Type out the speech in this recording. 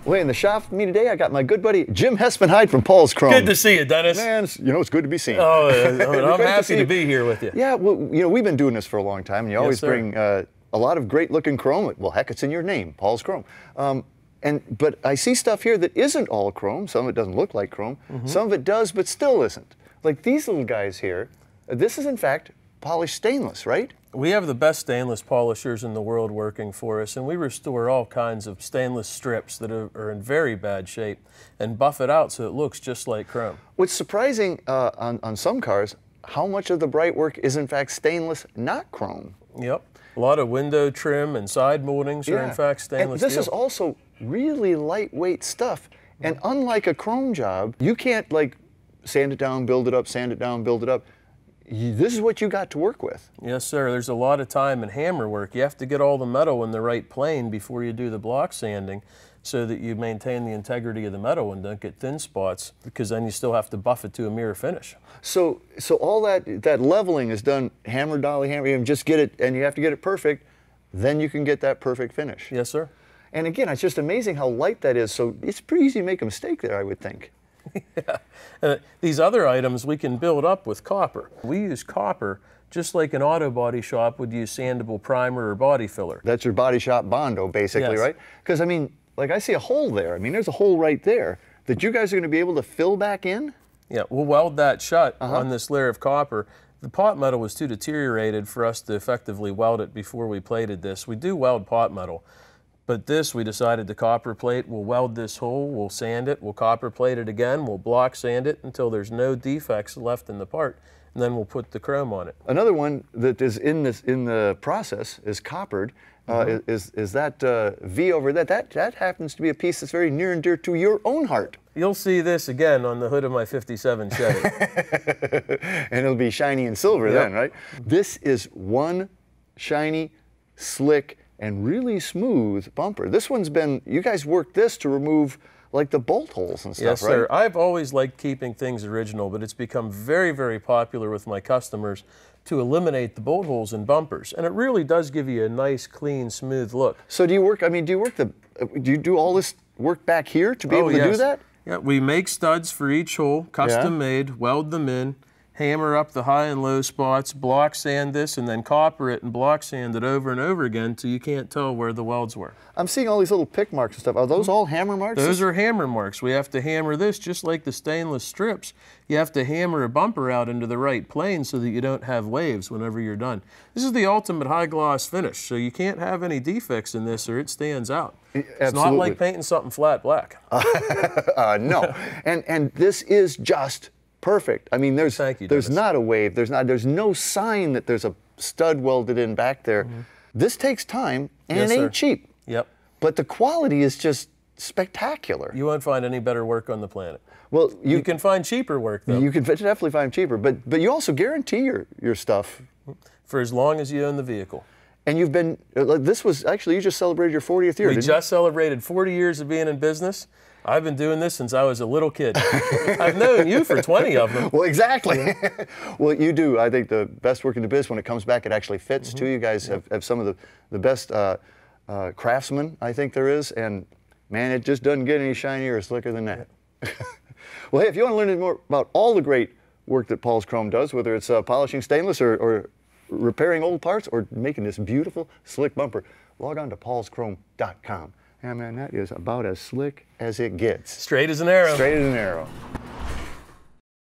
Well, in the shop with me today, I got my good buddy Jim Hespenheide from Paul's Chrome. Good to see you, Dennis. Man, it's good to be seen. Oh, I'm happy to be here with you. Yeah, well, we've been doing this for a long time, and you always bring a lot of great-looking chrome. Well, heck, it's in your name, Paul's Chrome. But I see stuff here that isn't all chrome. Some of it doesn't look like chrome. Some of it does, but still isn't. Like these little guys here. This is, in fact, polished stainless, right? We have the best stainless polishers in the world working for us, and we restore all kinds of stainless strips that are in very bad shape and buff it out so it looks just like chrome. What's surprising on some cars, how much of the bright work is in fact stainless, not chrome. Yep. A lot of window trim and side moldings are in fact stainless and this is also really lightweight stuff. And unlike a chrome job, you can't like sand it down, build it up, sand it down, build it up. This is what you got to work with. Yes, sir. There's a lot of time and hammer work. You have to get all the metal in the right plane before you do the block sanding so that you maintain the integrity of the metal and don't get thin spots, because then you still have to buff it to a mirror finish. So all that leveling is done hammer, dolly, hammer, you just get it, and you have to get it perfect, then you can get that perfect finish. Yes, sir. And again, it's just amazing how light that is, so it's pretty easy to make a mistake there, I would think. Yeah. These other items we can build up with copper. We use copper just like an auto body shop would use sandable primer or body filler. That's your body shop Bondo, basically, yes. Right? Because, I mean, like I see a hole there. I mean, there's a hole right there that you guys are going to be able to fill back in? Yeah, we'll weld that shut on this layer of copper. The pot metal was too deteriorated for us to effectively weld it before we plated this. We do weld pot metal. But this, we decided to copper plate. We'll weld this hole, we'll sand it, we'll copper plate it again, we'll block sand it until there's no defects left in the part, and then we'll put the chrome on it. Another one that is in the process is coppered. Is that V over that? That happens to be a piece that's very near and dear to your own heart. You'll see this again on the hood of my '57 Chevy. And it'll be shiny and silver then, right? This is one shiny, slick, and really smooth bumper. This one's been, you guys worked this to remove like the bolt holes and stuff, yes, right? Yes, sir. I've always liked keeping things original, but it's become very, very popular with my customers to eliminate the bolt holes in bumpers. And it really does give you a nice, clean, smooth look. So do you do all this work back here to be able to do that? Yeah, we make studs for each hole, custom made, weld them in, hammer up the high and low spots, block sand this, and then copper it and block sand it over and over again till you can't tell where the welds were. I'm seeing all these little pick marks and stuff. Are those all hammer marks? Those are hammer marks. We have to hammer this just like the stainless strips. You have to hammer a bumper out into the right plane so that you don't have waves whenever you're done. This is the ultimate high gloss finish, so you can't have any defects in this or it stands out. It's not like painting something flat black. No, and this is just perfect. I mean, there's not a wave. There's no sign that there's a stud welded in back there. This takes time, and it ain't cheap. Yep. But the quality is just spectacular. You won't find any better work on the planet. Well, you can find cheaper work though. You can definitely find cheaper, but you also guarantee your stuff for as long as you own the vehicle. And you've been, this was actually, you just celebrated your 40th year, We just celebrated 40 years of being in business. I've been doing this since I was a little kid. I've known you for 20 of them. Well, exactly. Well, you do. I think the best work in the biz, when it comes back, it actually fits too. You guys have some of the best craftsmen, I think there is. And man, it just doesn't get any shinier or slicker than that. Well, hey, if you want to learn more about all the great work that Paul's Chrome does, whether it's polishing stainless or repairing old parts or making this beautiful, slick bumper, log on to paulschrome.com. Yeah, man, that is about as slick as it gets. Straight as an arrow. Straight as an arrow.